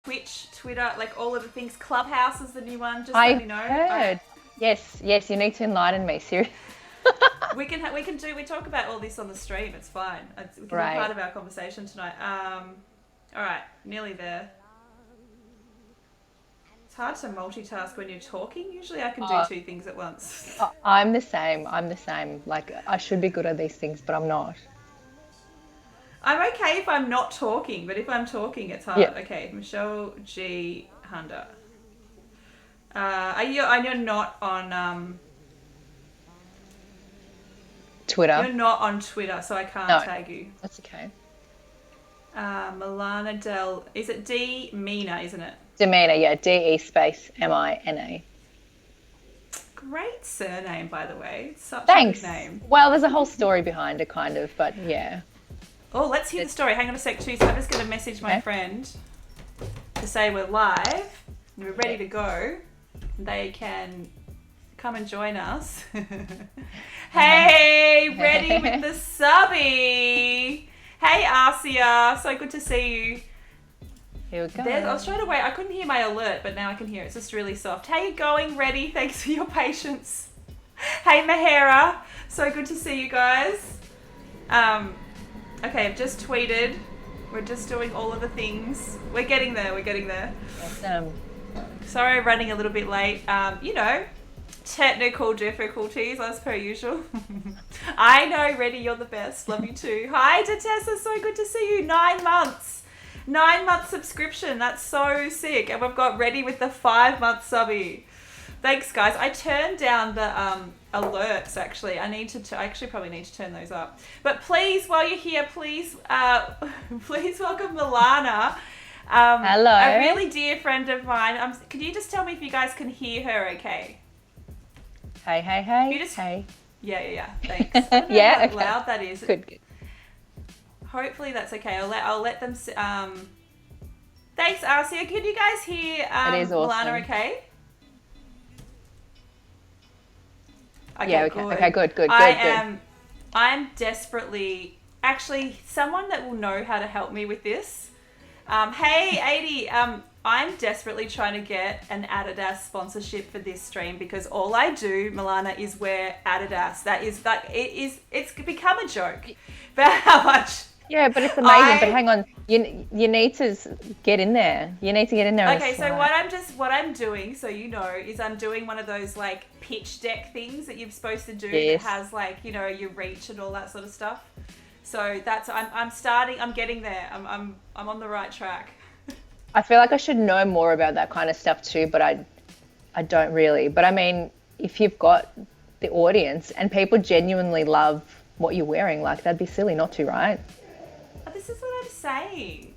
Twitch, Twitter, like all of the things. Clubhouse is the new one. Just I let me know. heard. Yes, you need to enlighten me. Seriously. We talk about all this on the stream. It's fine. We can be Right. part of our conversation tonight. All right, nearly there. It's hard to multitask when you're talking. Usually, I can do Oh, two things at once. I'm the same. I'm the same. Like I should be good at these things, but I'm not. I'm okay if I'm not talking, but if I'm talking, it's Yeah. hard. Okay, Michelle G. Hunter. Are you? And you're not on. Twitter. You're not on Twitter, so I can't No, tag you. that's okay. Milana Del. Is it D Mina? Isn't it? Demeanor, yeah, DE space MINA. Great surname, by the way. It's such a good Thanks. name. Well, there's a whole story behind it, kind of, but yeah. Oh, let's hear the story. Hang on a sec, too. So I'm just going to message my Okay. friend to say we're live and we're ready to go. They can come and join us. Hey, ready with the subby. Hey, Arcia. So good to see you. Here we go. I was trying to wait. I couldn't hear my alert, but now I can hear it. It's just really soft. How you going, Ready? Thanks for your patience. Hey, Mahera. So good to see you guys. Okay, I've just tweeted. We're just doing all of the things. We're getting there. We're getting there. Awesome. Sorry, running a little bit late. Technical difficulties as per usual. I know, Ready. You're the best. Love you too. Hi, Detessa. So good to see you. 9 months. 9-month subscription. That's so sick. And we've got Ready with the 5-month subby. Thanks, guys. I turned down the alerts. Actually, I actually probably need to turn those up. But please, while you're here, please welcome Milana. Hello. A really dear friend of mine. Can you just tell me if you guys can hear her? Okay. Hey. You just- Hey. Yeah. Thanks. I don't know Yeah, how okay. loud that is. Good. Hopefully that's okay. I'll let them. Thanks, Arcia. Can you guys hear That is awesome. Milana? Okay. Okay, Yeah, okay. good. Okay, good. I'm desperately actually someone that will know how to help me with this. Hey, 80. I'm desperately trying to get an Adidas sponsorship for this stream because all I do, Milana, is wear Adidas. It's become a joke about how much. Yeah, but it's amazing. But hang on, you need to get in there. You need to get in there. Okay, so what I'm doing, so you know, is I'm doing one of those like pitch deck things that you're supposed to do Yes. that has like, you know, your reach and all that sort of stuff. So I'm getting there. I'm on the right track. I feel like I should know more about that kind of stuff too, but I don't really. But I mean, if you've got the audience and people genuinely love what you're wearing, like that'd be silly not to, right? This is what I'm saying.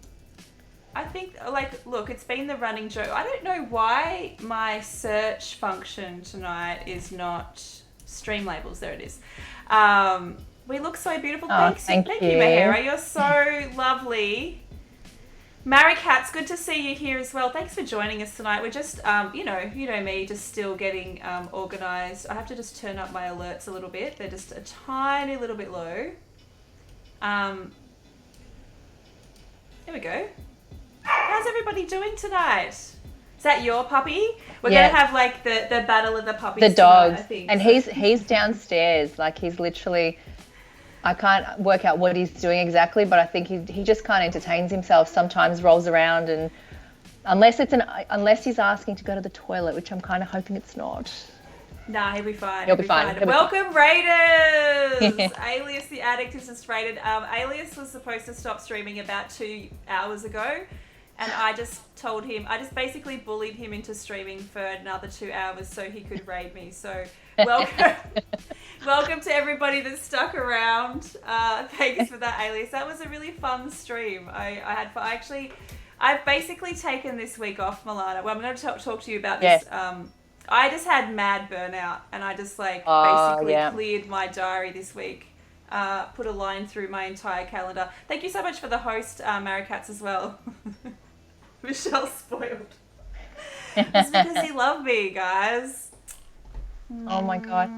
I think, like, look, it's been the running joke. I don't know why my search function tonight is not stream labels. There it is. We look so beautiful. Oh, Thank you, you. Mahera. You're so lovely. Maricat's good to see you here as well. Thanks for joining us tonight. We're just, you know me, just still getting organised. I have to just turn up my alerts a little bit. They're just a tiny little bit low. There we go. How's everybody doing tonight? Is that your puppy? We're Yeah. gonna have like the battle of the puppies. The dogs, tonight, I think. and he's downstairs. Like he's literally, I can't work out what he's doing exactly, but I think he just kind of entertains himself. Sometimes rolls around, and unless he's asking to go to the toilet, which I'm kind of hoping it's not. Nah, he'll be fine. He'll be fine. Welcome, Raiders! Alias the Addict is just raided. Alias was supposed to stop streaming about 2 hours ago, and I just basically bullied him into streaming for another 2 hours so he could raid me. So, welcome to everybody that's stuck around. Thanks for that, Alias. That was a really fun stream. I've basically taken this week off, Milana. Well, I'm going to talk to you about this. Yes. I just had mad burnout, and I just basically yeah. cleared my diary this week. Put a line through my entire calendar. Thank you so much for the host, Maricats, as well. Michelle's spoiled. It's because he loved me, guys. Oh my God.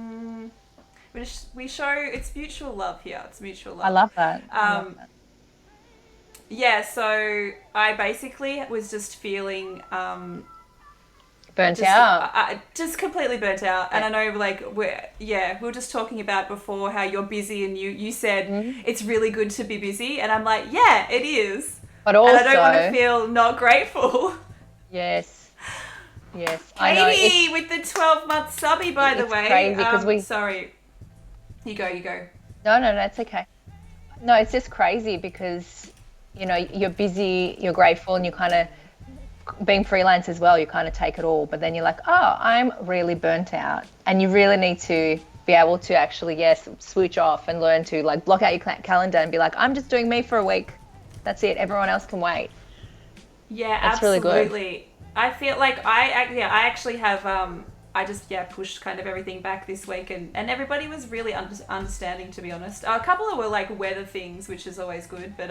We show it's mutual love here. It's mutual love. I love that. Yeah, so I basically was just feeling Burnt out. just completely burnt out. And Yeah. I know, like, we were just talking about before how you're busy, and you said Mhm. it's really good to be busy, and I'm like, yeah, it is, But and I don't want to also, feel not grateful. yes, yes, I know Katie with the 12-month subby, by the it's way. crazy because we. Sorry, you go. No, no, that's okay. No, it's just crazy because you're busy, you're grateful, and you kind of being freelance as well. You kind of take it all, but then you're like, oh, I'm really burnt out, and you really need to be able to actually, yes, switch off and learn to like block out your calendar and be like, I'm just doing me for a week. That's it. Everyone else can wait. Yeah, That's really good. absolutely. I feel like I actually have I just pushed kind of everything back this week, and everybody was really understanding, to be honest. A couple of were like weather things, which is always good, but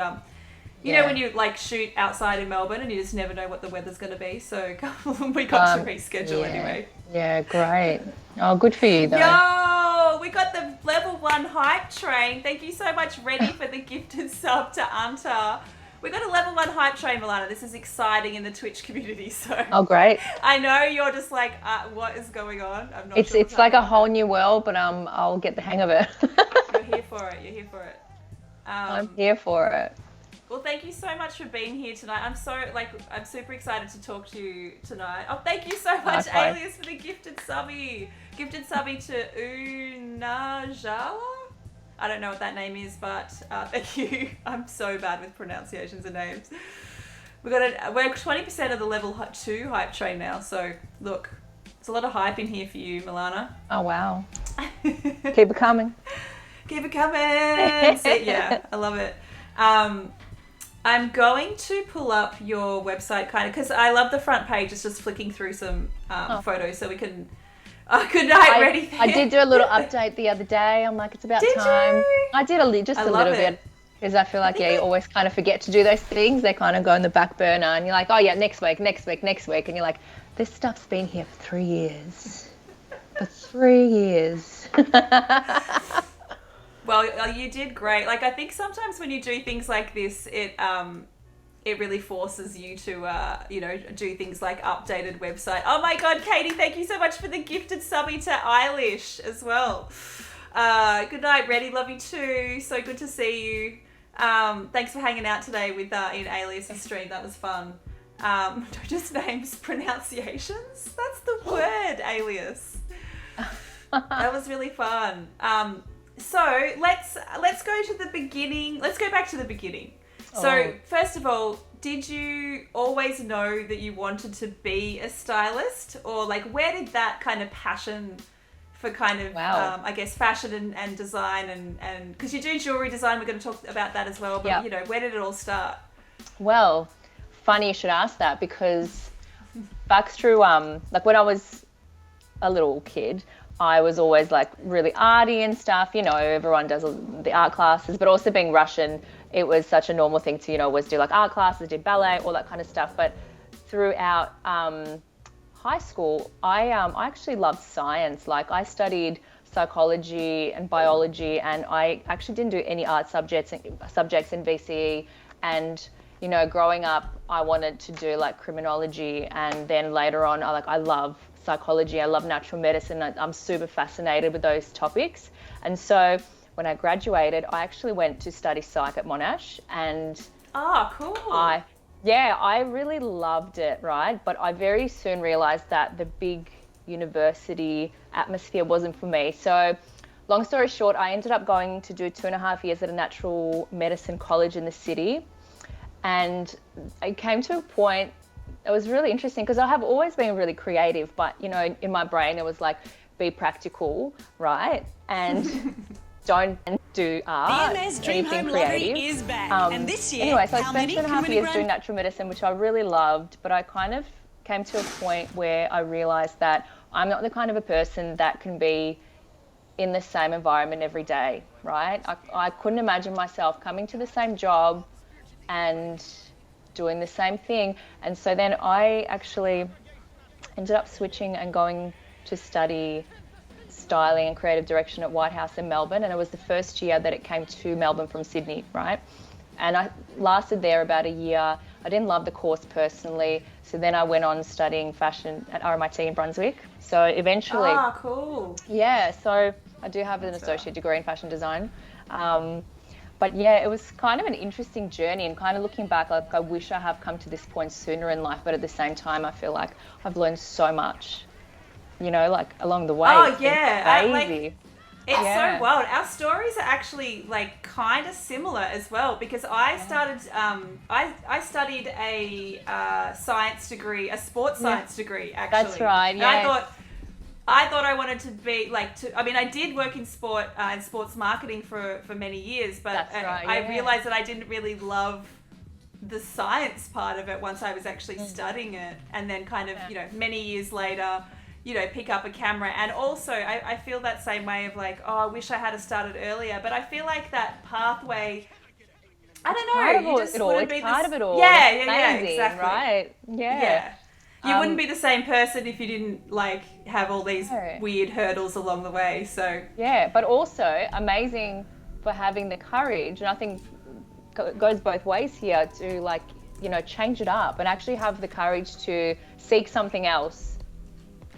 you know when Yeah. you like shoot outside in Melbourne and you just never know what the weather's going to be, so a couple of them we got to reschedule Yeah. anyway. Yeah, great. Oh, good for you though. Yo, we got the level 1 hype train. Thank you so much, Ready, for the gifted sub to Anta. We got a level 1 hype train, Milana. This is exciting in the Twitch community. So Oh, great. I know you're just like, what is going on? I'm not It's sure what's it's like a happening. whole new world, but I'll get the hang of it. You're here for it. You're here for it. I'm Um, here for it. well, thank you so much for being here tonight. I'm super excited to talk to you tonight. Oh, thank you so much, Likewise. Alias, for the gifted subby. Gifted subby to Unajala. I don't know what that name is, but thank you. I'm so bad with pronunciations and names. We're 20% of the level 2 hype train now. So look, there's a lot of hype in here for you, Milana. Oh wow. Keep it coming. Keep it coming. So, yeah, I love it. I'm going to pull up your website kind of because I love the front page. It's just flicking through some photos so we can. Oh, good night, Ready. I did do a little update the other day. I'm like, it's about Did time. you? I did just I a love little it. bit because I feel like you always kind of forget to do those things. They kind of go in the back burner, and you're like, oh yeah, next week, and you're like, this stuff's been here for 3 years. For 3 years. Well, you did great. Like I think sometimes when you do things like this, it really forces you to do things like updated website. Oh my god, Katie, thank you so much for the gifted subby to Eilish as well. Good night, Reddy. Love you too. So good to see you. Thanks for hanging out today with in Alias's stream. That was fun. Just names, pronunciations. That's the word, Alias. That was really fun. So let's go to the beginning. Let's go back to the beginning. So first of all, did you always know that you wanted to be a stylist, or like where did that kind of passion for kind of I guess fashion and design and because you do jewelry design, we're going to talk about that as well. But where did it all start? Well, funny you should ask that because back through like when I was a little kid, I was always like really arty and stuff. Everyone does the art classes, but also being Russian, it was such a normal thing to always do like art classes, did ballet, all that kind of stuff. But throughout high school, I actually loved science. Like I studied psychology and biology, and I actually didn't do any art subjects in VCE. And growing up, I wanted to do like criminology, and then later on, I love psychology. I love natural medicine. I'm super fascinated with those topics. And so when I graduated, I actually went to study psych at Monash, and Cool. I really loved it, right? But I very soon realized that the big university atmosphere wasn't for me. So long story short, I ended up going to do 2.5 years at a natural medicine college in the city. And it came to a point, it was really interesting because I have always been really creative, but in my brain it was like, be practical, right? And don't do art, anything creative. Is back. And this year, anyway, so I how spent many 2.5 years grand- doing natural medicine, which I really loved, but I kind of came to a point where I realized that I'm not the kind of a person that can be in the same environment every day, right? I couldn't imagine myself coming to the same job and doing the same thing. And so then I actually ended up switching and going to study styling and creative direction at White House in Melbourne. And it was the first year that it came to Melbourne from Sydney, right? And I lasted there about a year. I didn't love the course personally, so then I went on studying fashion at RMIT in Brunswick. So eventually, Cool. yeah, so I do have an associate degree in fashion design. But yeah, it was kind of an interesting journey, and kind of looking back, like I wish I have come to this point sooner in life, but at the same time, I feel like I've learned so much, like along the way. It's been crazy. It's so wild. Our stories are actually like kind of similar as well, because I started, I studied a science degree, a sports science degree actually. That's right. Yeah. I thought I wanted to be I did work in sport and sports marketing for many years, but I realized that I didn't really love the science part of it once I was actually studying it, and then kind of, many years later, pick up a camera. And also I feel that same way of like, I wish I had started earlier, but I feel like that pathway, I don't know, you just wouldn't be part of it all. Yeah, exactly. Right. Yeah. You wouldn't be the same person if you didn't like have all these weird hurdles along the way. So yeah, but also amazing for having the courage, and I think goes both ways here, to like, change it up and actually have the courage to seek something else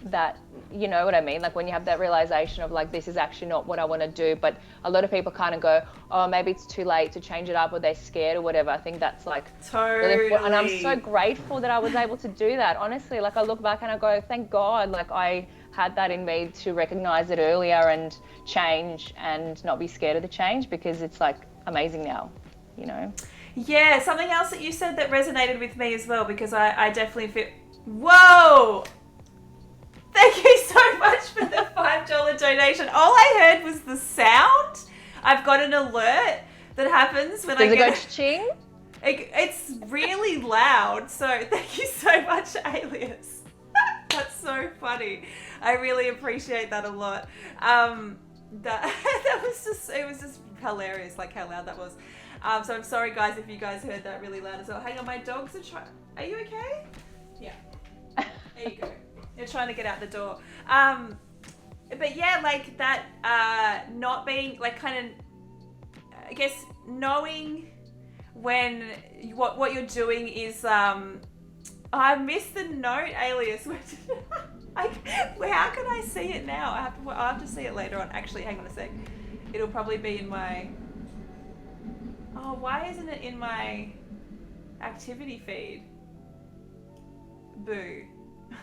that, you know what I mean? Like when you have that realization of like, this is actually not what I want to do, but a lot of people kind of go, oh, maybe it's too late to change it up, or they're scared or whatever. I think that's like totally. And I'm so grateful that I was able to do that. Honestly, like I look back and I go, thank God, like I had that in me to recognize it earlier and change and not be scared of the change, because it's like amazing now, Yeah, something else that you said that resonated with me as well, because I definitely feel, whoa! Thank you so much for the $5 donation. All I heard was the sound. I've got an alert that happens when I get... Does it go ching? It's really loud, so thank you so much, Alias. That's so funny. I really appreciate that a lot. That was just hilarious, like how loud that was. So I'm sorry, guys, if you guys heard that really loud as well. Hang on, my dogs are trying... Are you okay? Yeah. There you go. They're trying to get out the door. But yeah, like that, not being like kind of, I guess, knowing when what you're doing is, I missed the note, Alias. How can I see it now? I'll have to see it later on. Actually, hang on a sec. It'll probably be in my, why isn't it in my activity feed? Boo.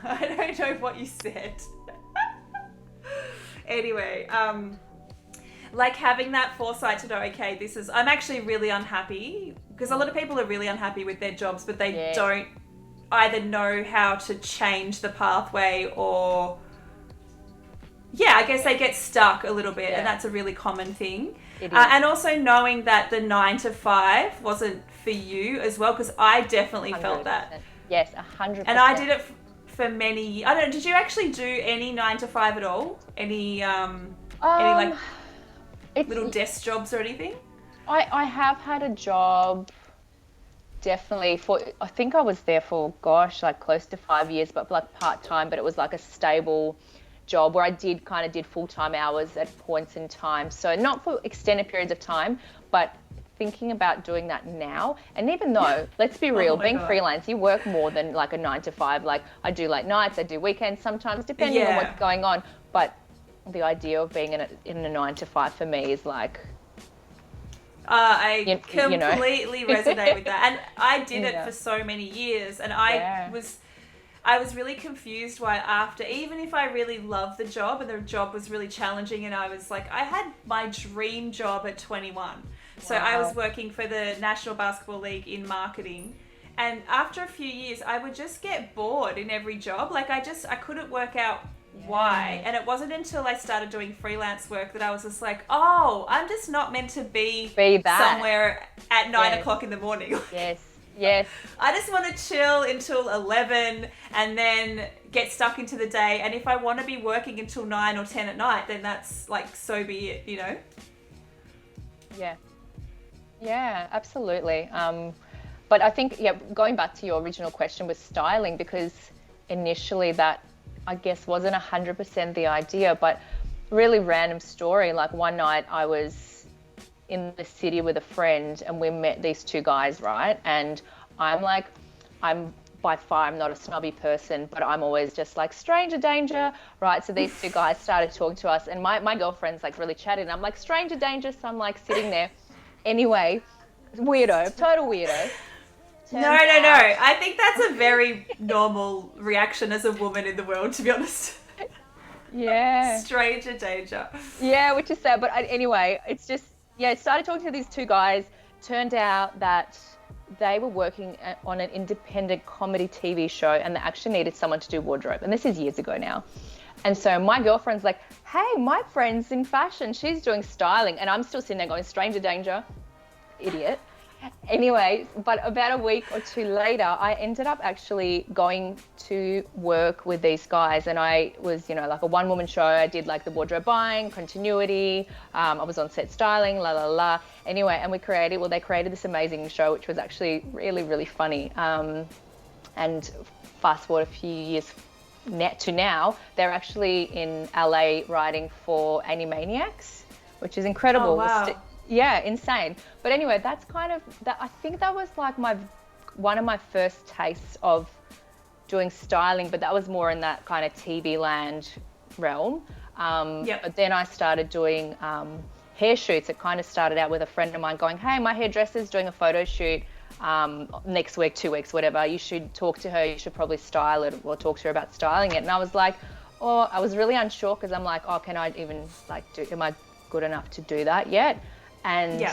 I don't know what you said. Anyway, like having that foresight to know, okay, I'm actually really unhappy, because a lot of people are really unhappy with their jobs, but they don't either know how to change the pathway, or I guess they get stuck a little bit, and that's a really common thing. And also knowing that the 9 to 5 wasn't for you as well, because I definitely 100%. Felt that. Yes, 100%. And I did it for many. I don't know. Did you actually do any 9 to 5 at all? Any like little desk jobs or anything? I have had a job, definitely I think I was there for like close to 5 years, but like part-time, but it was like a stable job where I did full-time hours at points in time. So not for extended periods of time, but thinking about doing that now. And even though, let's be real, being freelance, you work more than like a 9 to 5. Like I do late nights, I do weekends sometimes, depending on what's going on. But the idea of being in a 9 to 5 for me is like, I completely resonate with that. And I did it for so many years, and I was really confused why after, even if I really loved the job and the job was really challenging, and I was like, I had my dream job at 21. So I was working for the National Basketball League in marketing. And after a few years, I would just get bored in every job. Like I couldn't work out why. And it wasn't until I started doing freelance work that I was just like, I'm just not meant to be somewhere at 9 o'clock in the morning. Yes. I just want to chill until 11 and then get stuck into the day. And if I want to be working until 9 or 10 at night, then that's like, so be it, Yeah, absolutely. But I think, going back to your original question with styling, because initially that, I guess, wasn't 100% the idea, but really random story. Like one night I was in the city with a friend and we met these two guys, right? And I'm by far, I'm not a snobby person, but I'm always just like stranger danger, right? So these two guys started talking to us and my girlfriend's like really chatty and I'm like stranger danger. So I'm like sitting there. Anyway, weirdo, total weirdo. No. I think that's a very normal reaction as a woman in the world, to be honest. Yeah. Stranger danger. Yeah, which is sad. But anyway, it's just, started talking to these two guys. Turned out that they were working on an independent comedy TV show and they actually needed someone to do wardrobe. And this is years ago now. And so my girlfriend's like, hey, my friend's in fashion. She's doing styling. And I'm still sitting there going, stranger danger, idiot. Anyway, but about a week or two later, I ended up actually going to work with these guys. And I was, like a one-woman show. I did like the wardrobe buying, continuity. I was on set styling, la, la, la. Anyway, and they created this amazing show, which was actually really, really funny. And fast forward a few years to now, they're actually in LA writing for Animaniacs, which is incredible. Oh, wow. Yeah, insane. But anyway, that's kind of that. I think that was like one of my first tastes of doing styling, but that was more in that kind of TV land realm. But then I started doing hair shoots. It kind of started out with a friend of mine going, hey, my hairdresser's doing a photo shoot next week, 2 weeks, whatever. You should talk to her. You should probably style it or talk to her about styling it. And I was like, I was really unsure because I'm like, can I even am I good enough to do that yet? And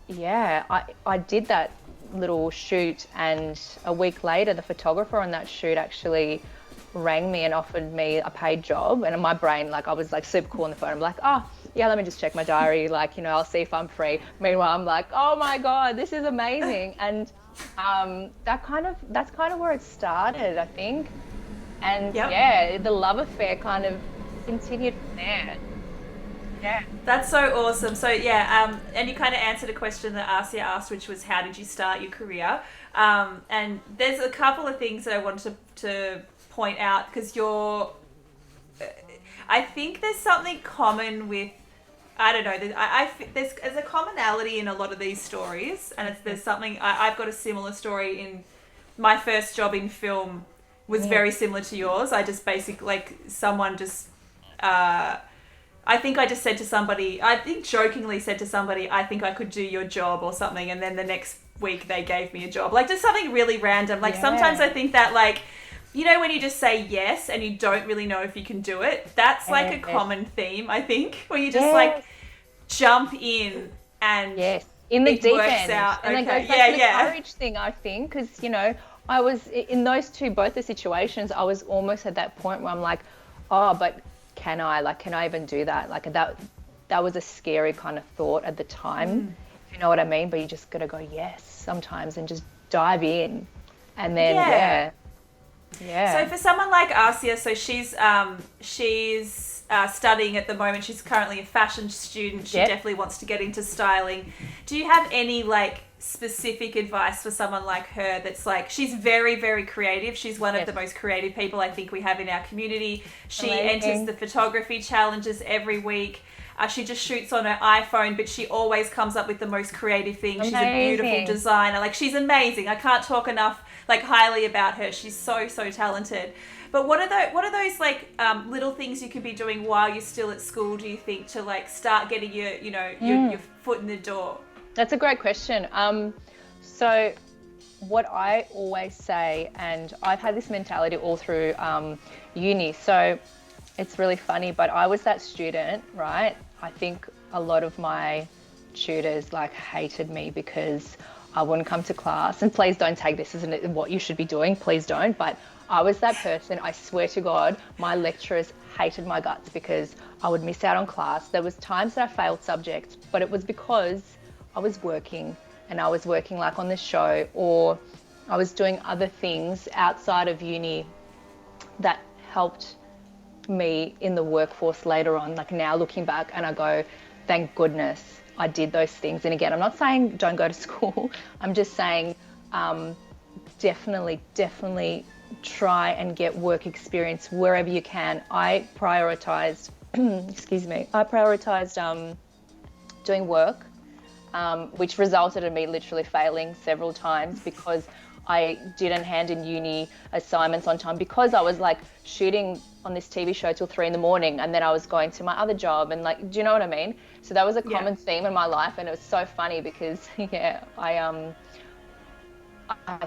I did that little shoot, and a week later the photographer on that shoot actually rang me and offered me a paid job. And in my brain, I was super cool on the phone. I'm like, let me just check my diary, I'll see if I'm free. Meanwhile, I'm like, oh my God, this is amazing. And that's kind of where it started, I think. And the love affair kind of continued from there. Yeah. That's so awesome. So and you kind of answered a question that Arcia asked, which was how did you start your career? And there's a couple of things that I wanted to point out because I think there's something common with, I don't know, there's a commonality in a lot of these stories, and there's something, I've got a similar story in my first job in film was very similar to yours. I just basically, someone just, I think I just said to somebody, jokingly said to somebody, I think I could do your job or something. And then the next week they gave me a job. Just something really random. Sometimes I think that when you just say yes and you don't really know if you can do it, that's a common theme, I think, where you just jump in and in the deep works end. Out. And then goes back to the courage thing, I think, because, I was in both the situations, I was almost at that point where I'm like, but can I even do that? That was a scary kind of thought at the time, if you know what I mean. But you just got to go yes sometimes and just dive in. And then, So for someone like Arcia, so she's studying at the moment. She's currently a fashion student. She definitely wants to get into styling. Do you have any specific advice for someone like her that's she's very, very creative. She's one of the most creative people I think we have in our community. She enters the photography challenges every week. She just shoots on her iPhone, but she always comes up with the most creative things. She's a beautiful designer. She's amazing. I can't talk enough highly about her. She's so, so talented. But what are those little things you could be doing while you're still at school, do you think, to start getting your your foot in the door? That's a great question. So what I always say, and I've had this mentality all through uni, so it's really funny, but I was that student, right? I think a lot of my tutors hated me because I wouldn't come to class. And please don't take this as what you should be doing, please don't. But I was that person. I swear to God, my lecturers hated my guts because I would miss out on class. There was times that I failed subjects, but it was because I was working, and I was working on this show, or I was doing other things outside of uni that helped me in the workforce later on. Now looking back, and I go, thank goodness I did those things. And again, I'm not saying don't go to school. I'm just saying definitely try and get work experience wherever you can. I prioritized doing work which resulted in me literally failing several times because I didn't hand in uni assignments on time because I was like shooting on this TV show till 3 a.m, and then I was going to my other job, and like, do you know what I mean? So that was a common theme in my life, and it was so funny because I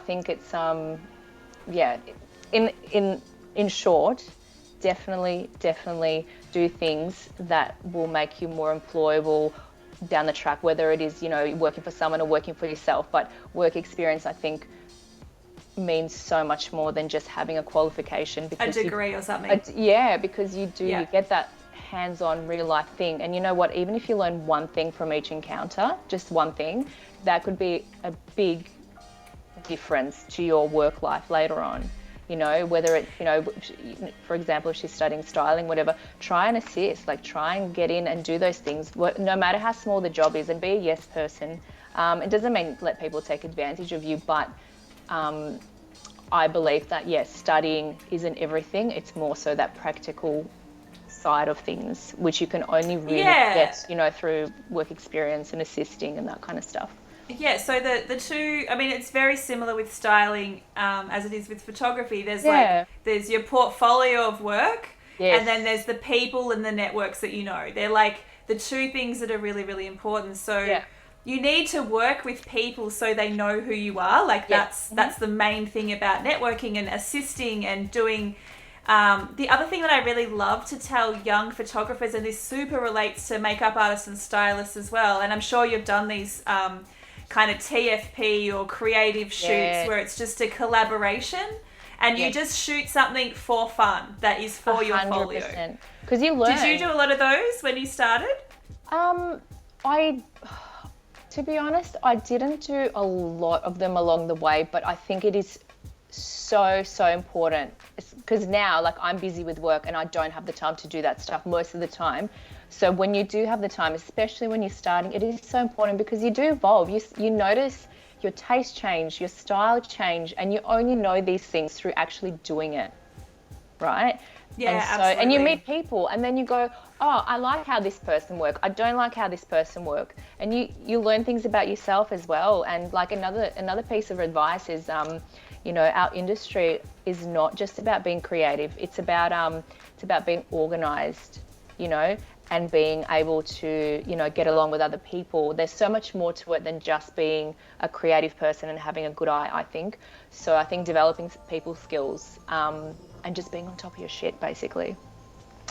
think it's in short, definitely do things that will make you more employable down the track, whether it is, working for someone or working for yourself. But work experience, I think, means so much more than just having a qualification. Because a degree or something. Because you get that hands-on real life thing. And you know what, even if you learn one thing from each encounter, just one thing, that could be a big difference to your work life later on. Whether it, for example, if she's studying styling, whatever, try and assist, like try and get in and do those things, no matter how small the job is, and be a yes person. It doesn't mean let people take advantage of you, but I believe that, yes, studying isn't everything. It's more so that practical side of things, which you can only really get, through work experience and assisting and that kind of stuff. Yeah, so the two, I mean, it's very similar with styling as it is with photography. There's there's your portfolio of work, and then there's the people and the networks that They're like the two things that are really, really important. So you need to work with people so they know who you are. Like that's the main thing about networking and assisting and doing. The other thing that I really love to tell young photographers, and this super relates to makeup artists and stylists as well, and I'm sure you've done these kind of TFP or creative shoots where it's just a collaboration and you just shoot something for fun that is for 100%. Your folio. Because you learn. Did you do a lot of those when you started? To be honest, I didn't do a lot of them along the way, but I think it is so important, because now, like, I'm busy with work and I don't have the time to do that stuff most of the time. So when you do have the time, especially when you're starting, it is so important because you do evolve. You notice your taste change, your style change, and you only know these things through actually doing it, right? Yeah, absolutely. And you meet people, and then you go, oh, I like how this person works. I don't like how this person works. And you learn things about yourself as well. And like another piece of advice is, our industry is not just about being creative. It's about being organized, and being able to, get along with other people. There's so much more to it than just being a creative person and having a good eye, I think. So I think developing people skills and just being on top of your shit, basically.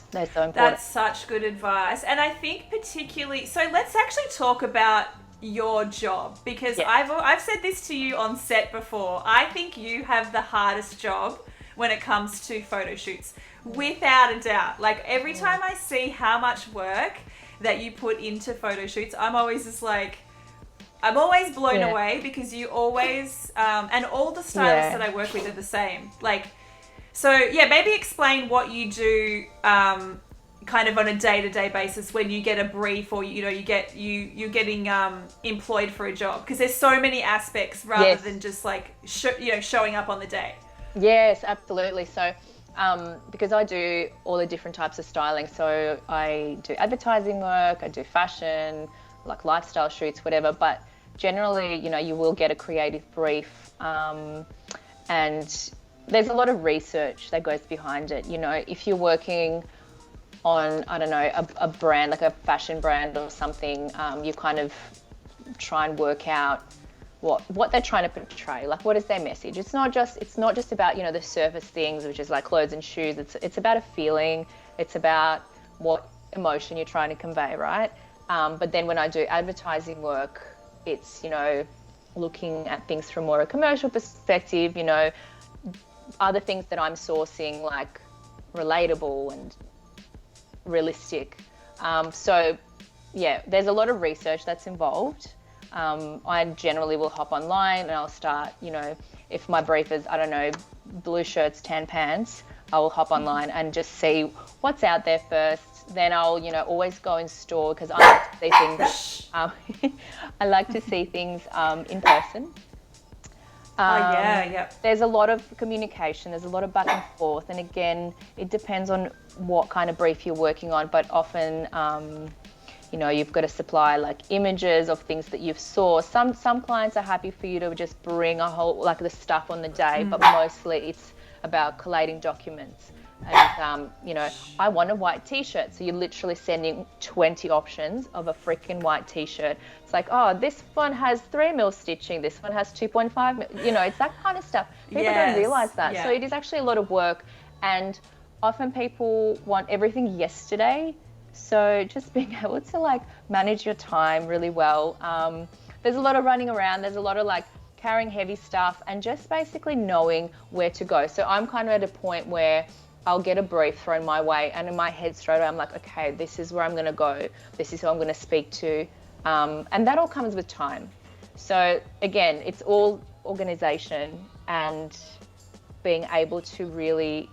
They're so important. That's such good advice. And I think particularly, so let's actually talk about your job, because I've said this to you on set before. I think you have the hardest job when it comes to photo shoots, without a doubt. Like, every time I see how much work that you put into photo shoots, I'm always just like, I'm always blown away, because you always, and all the stylists that I work with are the same. Like, so maybe explain what you do, kind of on a day-to-day basis when you get a brief, or you're getting employed for a job, because there's so many aspects rather than just like showing up on the day. Yes, absolutely. So because I do all the different types of styling, so I do advertising work, I do fashion, like lifestyle shoots, whatever, but generally, you will get a creative brief, and there's a lot of research that goes behind it. If you're working on, I don't know, a brand, like a fashion brand or something, you kind of try and work out what they're trying to portray. Like, what is their message? It's not just about, the surface things, which is like clothes and shoes. It's about a feeling. It's about what emotion you're trying to convey, right? But then when I do advertising work, it's, looking at things from more a commercial perspective, other things that I'm sourcing, like relatable and realistic. So there's a lot of research that's involved. I generally will hop online and I'll start, if my brief is, I don't know, blue shirts, tan pants, I will hop online and just see what's out there first. Then I'll, always go in store, because I like to see things. I like to see things in person. There's a lot of communication. There's a lot of back and forth. And again, it depends on what kind of brief you're working on. But often, you've got to supply like images of things that you've saw. Some clients are happy for you to just bring a whole, like the stuff on the day, but mostly it's about collating documents. And, I want a white t-shirt. So you're literally sending 20 options of a freaking white t-shirt. It's like, oh, this one has 3 mil stitching. This one has 2.5 mil. It's that kind of stuff. People don't realize that. Yeah. So it is actually a lot of work. And often people want everything yesterday. So just being able to like manage your time really well. There's a lot of running around. There's a lot of like carrying heavy stuff and just basically knowing where to go. So I'm kind of at a point where I'll get a brief thrown my way, and in my head straight away I'm like, okay, this is where I'm going to go. This is who I'm going to speak to. And that all comes with time. So again, it's all organization and being able to really,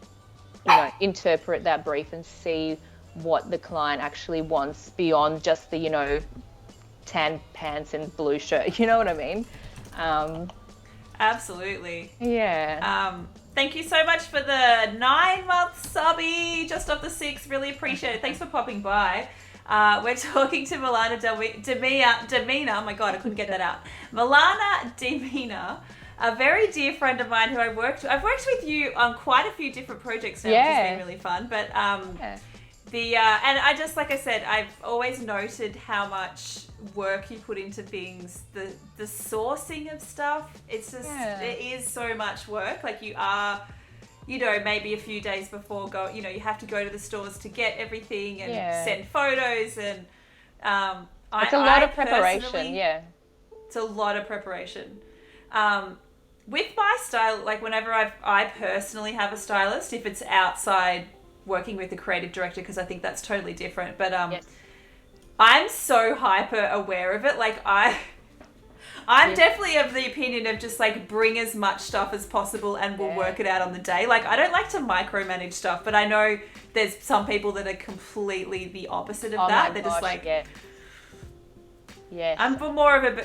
interpret that brief and see what the client actually wants beyond just the, tan pants and blue shirt. You know what I mean? Absolutely. Yeah. Thank you so much for the 9-month subby, just off the 6. Really appreciate it. Thanks for popping by. We're talking to Milana De Mina. Oh my God, I couldn't get that out. Milana De Mina, a very dear friend of mine who I've worked with you on quite a few different projects now, which has been really fun. But and I just, like I said, I've always noted how much work you put into things, the sourcing of stuff. It's just, it is so much work. Like you are, maybe a few days before you have to go to the stores to get everything and send photos and, it's a lot of preparation. Yeah. It's a lot of preparation. With my style, like whenever I personally have a stylist, if it's outside working with the creative director, because I think that's totally different. But I'm so hyper aware of it. Like I'm definitely of the opinion of just like bring as much stuff as possible and we'll work it out on the day. Like I don't like to micromanage stuff, but I know there's some people that are completely the opposite of that. They're just like, I'm for more of a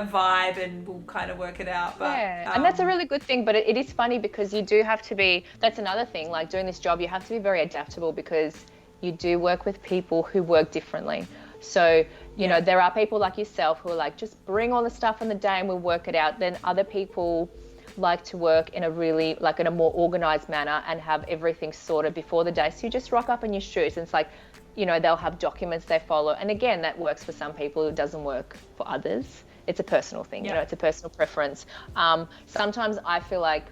vibe and we'll kind of work it out. But, and that's a really good thing. But it is funny because you do have to be, that's another thing, like doing this job, you have to be very adaptable because you do work with people who work differently. So, there are people like yourself who are like, just bring all the stuff on the day and we'll work it out. Then other people like to work in a really, like in a more organized manner and have everything sorted before the day. So you just rock up in your shoes and it's like, they'll have documents they follow. And again, that works for some people. It doesn't work for others. It's a personal thing, it's a personal preference. Sometimes I feel like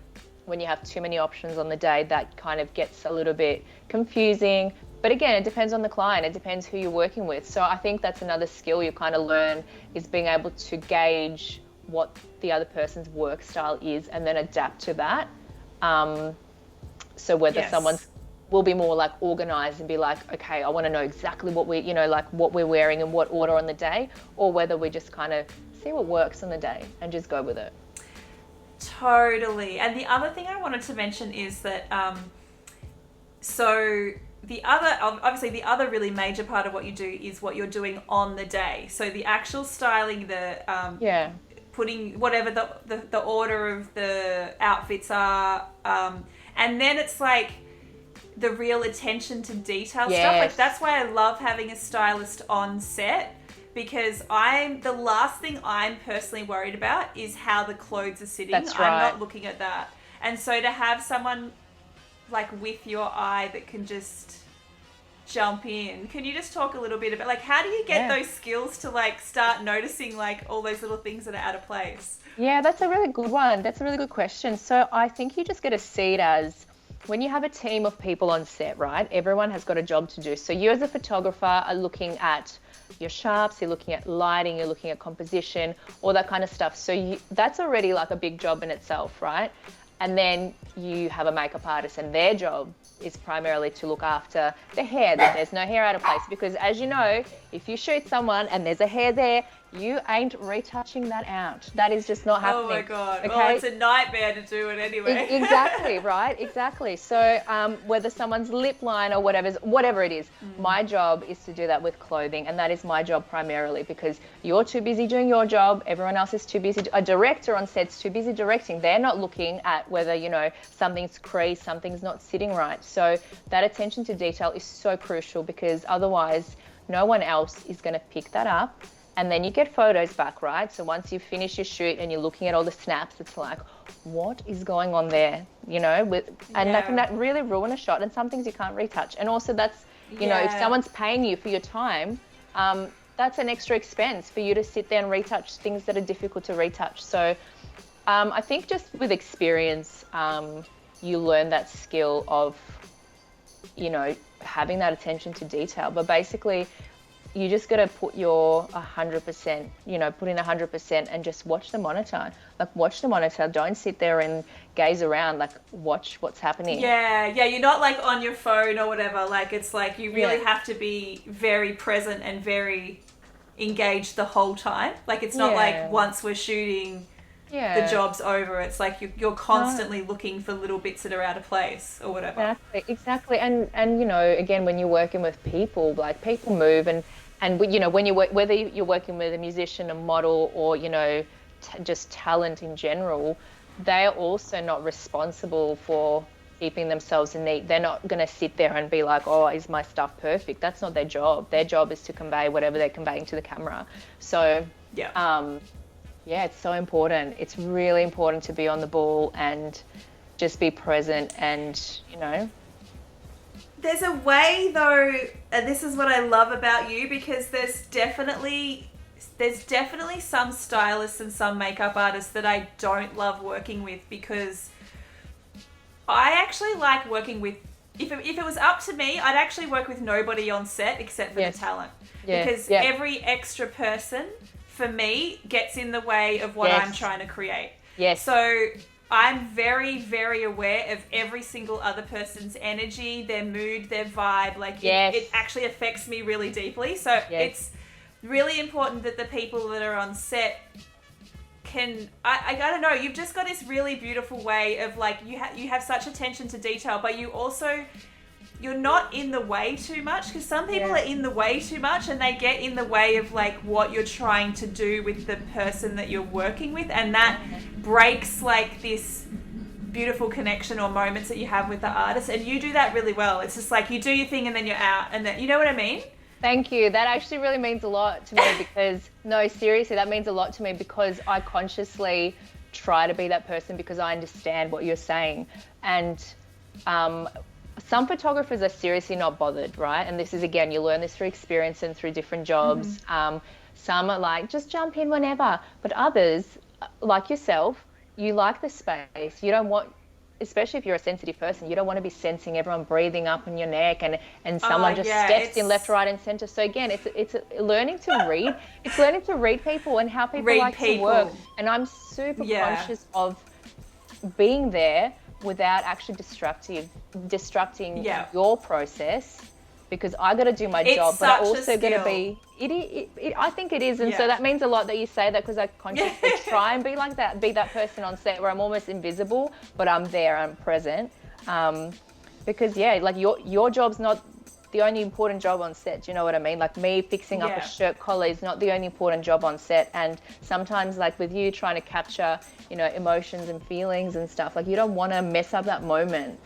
when you have too many options on the day, that kind of gets a little bit confusing. But again, it depends on the client. It depends who you're working with. So I think that's another skill you kind of learn is being able to gauge what the other person's work style is and then adapt to that. So whether someone's will be more like organized and be like, okay, I want to know exactly what we, what we're wearing and what order on the day, or whether we just kind of see what works on the day and just go with it. Totally. And the other thing I wanted to mention is that, so the other really major part of what you do is what you're doing on the day. So the actual styling, putting whatever the order of the outfits are, and then it's like the real attention to detail stuff. Like that's why I love having a stylist on set, because the last thing I'm personally worried about is how the clothes are sitting. That's right. I'm not looking at that. And so to have someone like with your eye that can just jump in, can you just talk a little bit about like how do you get those skills to like start noticing like all those little things that are out of place? Yeah, that's a really good one. That's a really good question. So I think you just got to see it as when you have a team of people on set, right? Everyone has got a job to do. So you as a photographer are looking at your sharps, you're looking at lighting, you're looking at composition, all that kind of stuff. So that's already like a big job in itself, right? And then you have a makeup artist and their job is primarily to look after the hair, that there's no hair out of place. Because as you know, if you shoot someone and there's a hair there, you ain't retouching that out. That is just not happening. Oh my God. Okay? Well, it's a nightmare to do it anyway. Exactly, right? Exactly. So whether someone's lip line or whatever it is, my job is to do that with clothing. And that is my job primarily, because you're too busy doing your job. Everyone else is too busy. A director on set's too busy directing. They're not looking at whether, something's creased, something's not sitting right. So that attention to detail is so crucial, because otherwise No one else is going to pick that up. And then you get photos back, right? So once you finish your shoot and you're looking at all the snaps, it's like, what is going on there? You know, and that can really ruin a shot. And some things you can't retouch. And also that's, you know, if someone's paying you for your time, that's an extra expense for you to sit there and retouch things that are difficult to retouch. So I think just with experience, you learn that skill of, you know, having that attention to detail. But basically, you just got to put your 100%, you know, put in 100% and just watch the monitor. Like, watch the monitor. Don't sit there and gaze around. Like, watch what's happening. Yeah, you're not like on your phone or whatever. Like, it's like you really have to be very present and very engaged the whole time. Like, it's not like once we're shooting, the job's over. It's like you're constantly looking for little bits that are out of place or whatever. Exactly. And you know, again, when you're working with people, like, people move, and you know, when whether you're working with a musician, a model, or, you know, just talent in general, they're also not responsible for keeping themselves neat. They're not going to sit there and be like, oh, is my stuff perfect? That's not their job. Their job is to convey whatever they're conveying to the camera. So yeah, it's so important. It's really important to be on the ball and just be present, and, you know. There's a way, though, and this is what I love about you, because there's definitely some stylists and some makeup artists that I don't love working with, because I actually like working with, if it was up to me, I'd actually work with nobody on set except for the talent. Because every extra person, for me, gets in the way of what I'm trying to create. So I'm very, very aware of every single other person's energy, their mood, their vibe. Like, it actually affects me really deeply. So it's really important that the people that are on set can, I don't know, you've just got this really beautiful way of, like, you have such attention to detail, but you're not in the way too much, because some people are in the way too much, and they get in the way of, like, what you're trying to do with the person that you're working with, and that breaks, like, this beautiful connection or moments that you have with the artist. And you do that really well. It's just like you do your thing and then you're out, and then, you know what I mean? Thank you. That actually really means a lot to me, because no, seriously, that means a lot to me, because I consciously try to be that person, because I understand what you're saying. And some photographers are seriously not bothered, right? And this is, again, you learn this through experience and through different jobs. Some are like, just jump in whenever. But others, like yourself, you like the space. You don't want, especially if you're a sensitive person, you don't want to be sensing everyone breathing up in your neck, and someone steps in left, right, and center. So again, it's learning to read. It's learning to read people and how people to work. And I'm super conscious of being there without actually disrupting your process, because I got to do my job, but I also got to be. I think it is, and so that means a lot that you say that, because I consciously try and be like that, be that person on set where I'm almost invisible, but I'm there, I'm present, because like your job's not the only important job on set. Do you know what I mean? Like, me fixing up a shirt collar is not the only important job on set, and sometimes, like, with you trying to capture, you know, emotions and feelings and stuff, like, you don't want to mess up that moment.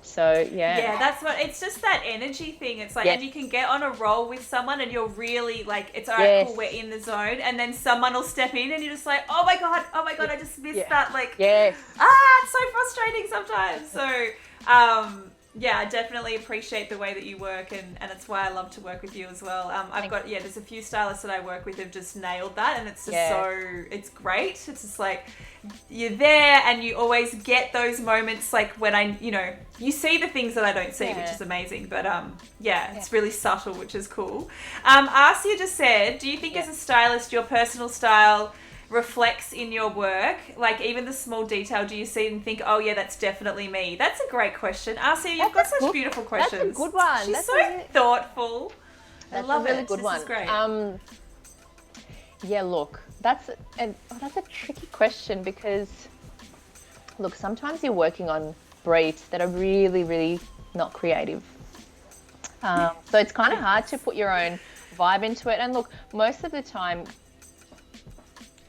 So that's what, it's just that energy thing. It's like, and you can get on a roll with someone and you're really like, it's all right, cool, we're in the zone, and then someone will step in and you're just like, oh my god, I just missed that, like, it's so frustrating sometimes. So I definitely appreciate the way that you work, and it's why I love to work with you as well. I've got there's a few stylists that I work with who've just nailed that, and it's just it's great. It's just like, you're there and you always get those moments, like when you see the things that I don't see, which is amazing. But it's really subtle, which is cool. Arcia just said, do you think as a stylist your personal style reflects in your work? Like, even the small detail, do you see and think, oh yeah, that's definitely me? That's a great question. Arcia, you've got such beautiful questions. That's a good one. She's so thoughtful. I love it. That's a really good one. This is great. Look, that's a tricky question, because look, sometimes you're working on briefs that are really, really not creative. So it's kind of hard to put your own vibe into it. And look, most of the time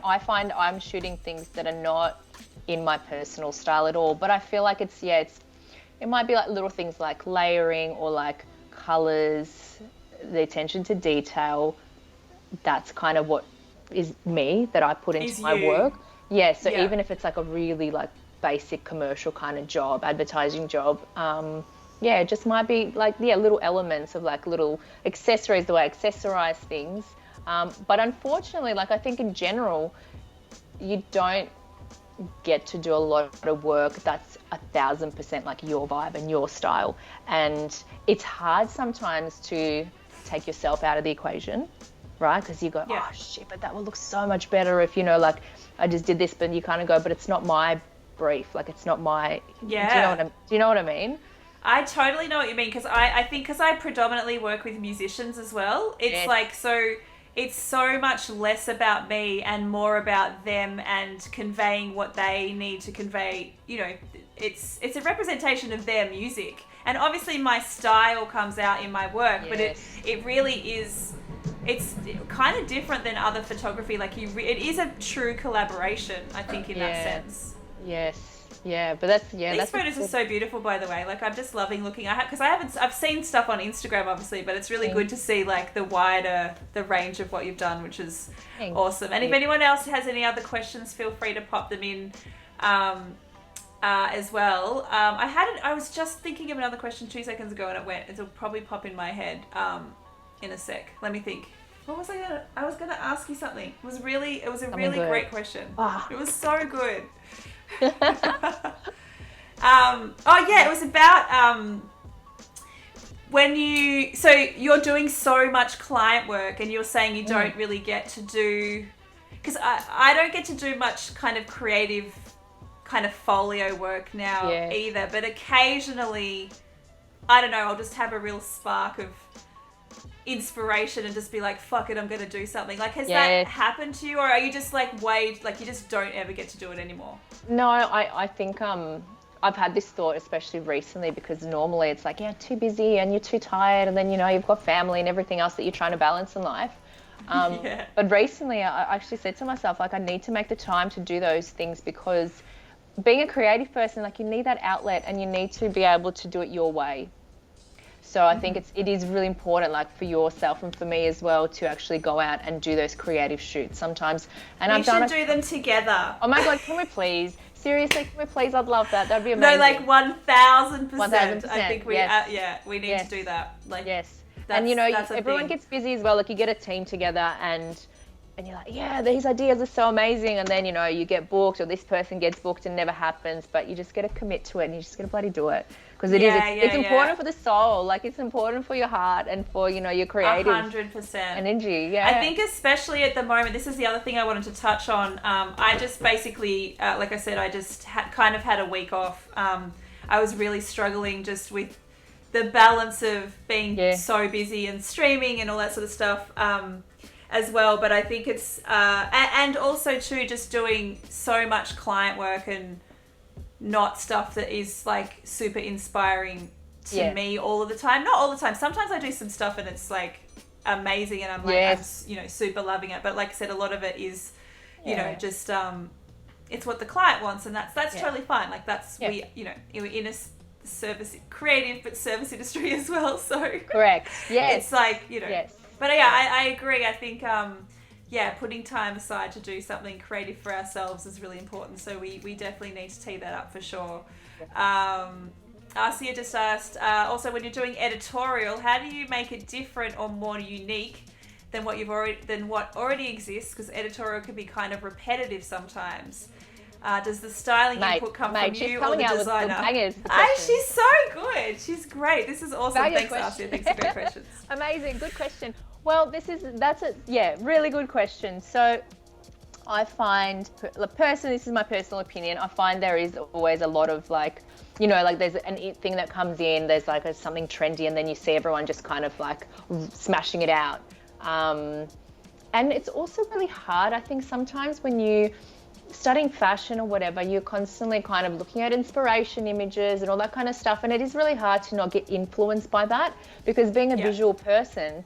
I find I'm shooting things that are not in my personal style at all, but I feel like it might be like little things like layering or like colors the attention to detail, that's kind of what is me, that I put into Is my you. work. Yeah, so Yeah. even if it's like a really like basic commercial kind of job, advertising job, yeah, it just might be like, yeah, little elements of like little accessories, the way I accessorize things. But unfortunately, like I think in general, you don't get to do a lot of work that's 1,000% like your vibe and your style. And it's hard sometimes to take yourself out of the equation, right? Because you go, Yeah. oh shit, but that would look so much better if, you know, like I just did this, but you kind of go, but it's not my brief. Like it's not my, Yeah. do you know what I mean? I totally know what you mean, because I think because I predominantly work with musicians as well, it's Yes. like it's so much less about me and more about them and conveying what they need to convey. You know, it's a representation of their music, and obviously my style comes out in my work, but Yes. it really is. It's kind of different than other photography. Like it is a true collaboration, I think, in that Yeah. sense. Yes. Yeah, but that's, yeah, These that's photos are so beautiful, by the way. Like I'm just loving looking. I've seen stuff on Instagram, obviously, but it's really good to see like the range of what you've done, which is Thank awesome. And if you. anyone else has any other questions, feel free to pop them in as well. I was just thinking of another question 2 seconds ago, and it'll probably pop in my head in a sec. Let me think. What was I was gonna ask you something. It was a really good. great question. Ah. It was so good. Oh yeah, it was about when you're doing so much client work, and you're saying you don't really get to do, because I don't get to do much kind of creative kind of folio work now either, but occasionally, I don't know, I'll just have a real spark of inspiration and just be like, fuck it, I'm gonna do something. Like, has that happened to you, or are you just like you just don't ever get to do it anymore? No, I think I've had this thought, especially recently, because normally it's like, yeah, too busy and you're too tired, and then, you know, you've got family and everything else that you're trying to balance in life. But recently I actually said to myself, like, I need to make the time to do those things, because being a creative person, like, you need that outlet and you need to be able to do it your way. So I think it is really important, like for yourself and for me as well, to actually go out and do those creative shoots sometimes. And we should do them together. Oh my God, can we please? Seriously, can we please? I'd love that. That'd be amazing. No, like 1,000%. 1,000%. I think we need to do that. Like, yes. And you know, everyone thing. gets busy as well. Like you get a team together and you're like, yeah, these ideas are so amazing. And then, you know, you get booked, or this person gets booked and never happens, but you just got to commit to it and you just got to bloody do it. Because it's important for the soul. Like it's important for your heart and for, you know, your creative 100% energy. Yeah. I think especially at the moment, this is the other thing I wanted to touch on. I just basically, like I said, I just kind of had a week off. I was really struggling just with the balance of being so busy and streaming and all that sort of stuff as well. But I think it's, and also too, just doing so much client work and not stuff that is like super inspiring to me all of the time. Not all the time. Sometimes I do some stuff and it's like amazing and I'm like, I'm, you know, super loving it. But like I said, a lot of it is, you know, just, it's what the client wants, and that's totally fine. Like that's, we, you know, in a service, creative, but service industry as well. So correct. Yes. It's like, you know, but yeah, I agree. I think, putting time aside to do something creative for ourselves is really important. So we definitely need to tee that up for sure. Arcia just asked, also when you're doing editorial, how do you make it different or more unique than what already exists? Because editorial can be kind of repetitive sometimes. Does the styling input come from you or the designer? She's so good. She's great. This is awesome. Thanks, Arcia. Thanks for great questions. Amazing. Good question. Well, that's a really good question. So I find, personally, this is my personal opinion, I find there is always a lot of like, you know, like there's an it thing that comes in, there's like something trendy, and then you see everyone just kind of like smashing it out. And it's also really hard, I think, sometimes when you studying fashion or whatever, you're constantly kind of looking at inspiration images and all that kind of stuff, and it is really hard to not get influenced by that, because being a visual person,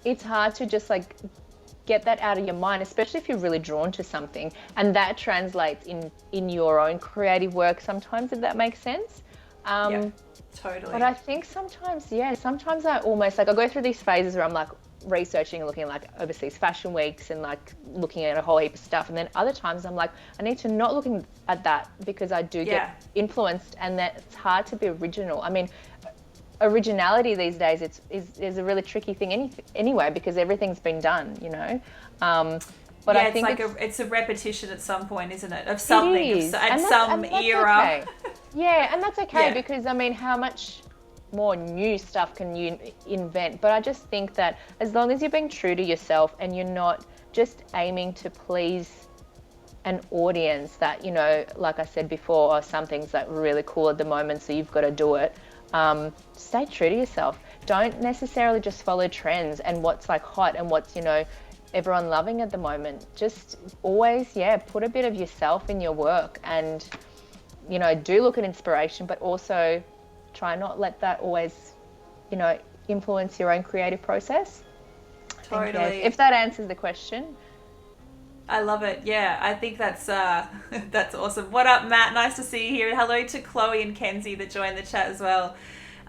it's hard to just like get that out of your mind, especially if you're really drawn to something, and that translates in your own creative work sometimes, if that makes sense. Yeah, totally. But I think sometimes I almost like I go through these phases where I'm like researching and looking at like overseas fashion weeks and like looking at a whole heap of stuff. And then other times I'm like, I need to not looking at that because I do get influenced, and that it's hard to be original. I mean, originality these days is a really tricky thing anyway, because everything's been done, you know. But I think it's a repetition at some point, isn't it? Of something, at some and that's era. Okay. Yeah, and that's okay because I mean, how much more new stuff can you invent? But I just think that as long as you're being true to yourself and you're not just aiming to please an audience that, you know, like I said before, something's like really cool at the moment, so you've got to do it. Stay true to yourself. Don't necessarily just follow trends and what's like hot and what's, you know, everyone loving at the moment. Just always, put a bit of yourself in your work, and, you know, do look at inspiration, but also try not let that always, you know, influence your own creative process. Totally. If that answers the question. I love it. Yeah, I think that's that's awesome. What up, Matt? Nice to see you here. Hello to Chloe and Kenzie that joined the chat as well.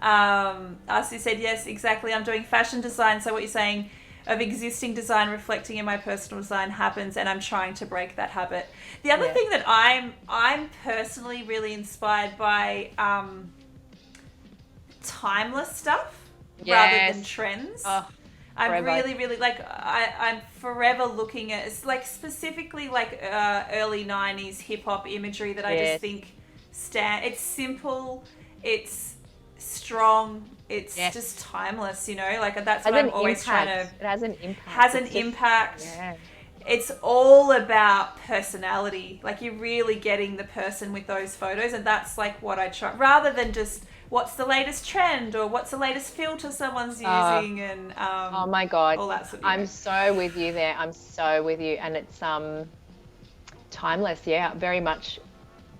Arcee said, yes, exactly. I'm doing fashion design. So what you're saying of existing design reflecting in my personal design happens, and I'm trying to break that habit. The other thing that I'm personally really inspired by timeless stuff rather than trends. Oh. I'm really like I'm forever looking at, it's like specifically like early 90s hip hop imagery that I just think it's simple, it's strong, it's just timeless, you know, like that's what I'm always trying to. It has an impact. Yeah. It's all about personality. Like you're really getting the person with those photos, and that's like what I try, rather than just what's the latest trend or what's the latest filter someone's using, and oh my god, all that sort of I'm so with you there. I'm so with you, and it's timeless. Yeah, very much.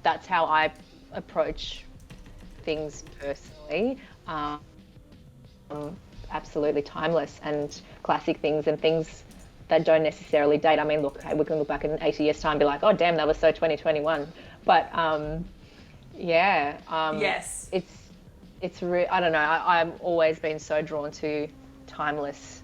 That's how I approach things personally. Absolutely timeless and classic things, and things that don't necessarily date. I mean, look, we can look back in 80 years' time and be like, oh damn, that was so 2021. But yes, it's I don't know. I've always been so drawn to timeless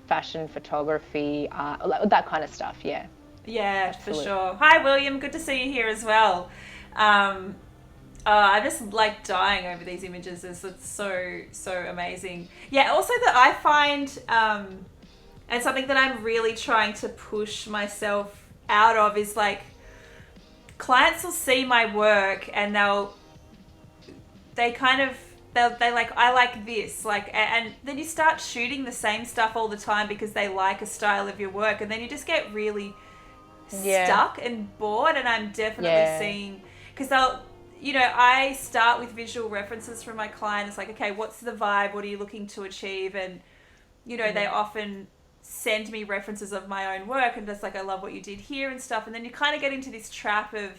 fashion, photography, that kind of stuff. Yeah. Yeah, absolutely. For sure. Hi, William. Good to see you here as well. I just like dying over these images. It's so amazing. Yeah. Also, that I find, and something that I'm really trying to push myself out of is like, clients will see my work and they like, I like this, like, and then you start shooting the same stuff all the time because they like a style of your work, and then you just get really stuck and bored. And I'm definitely seeing, because I start with visual references from my client. It's like, okay, what's the vibe? What are you looking to achieve? And, you know, they often send me references of my own work, and just like, I love what you did here and stuff. And then you kind of get into this trap of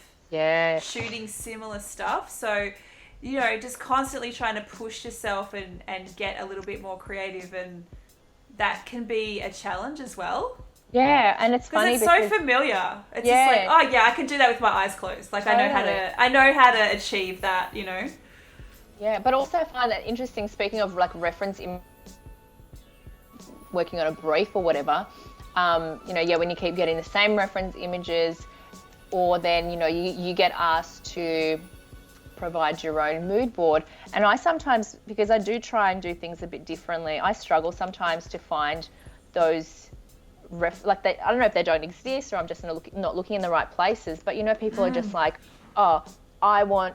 shooting similar stuff. So, you know, just constantly trying to push yourself and get a little bit more creative, and that can be a challenge as well. Yeah, and it's funny because it's so familiar. It's just like, oh yeah, I can do that with my eyes closed. Like totally. I know how to achieve that, you know. Yeah, but also I find that interesting. Speaking of like reference in working on a brief or whatever, when you keep getting the same reference images, or then you get asked to provide your own mood board. And I sometimes, because I do try and do things a bit differently, I struggle sometimes to find those I don't know if they don't exist, or I'm just not looking in the right places. But people are just like, oh, I want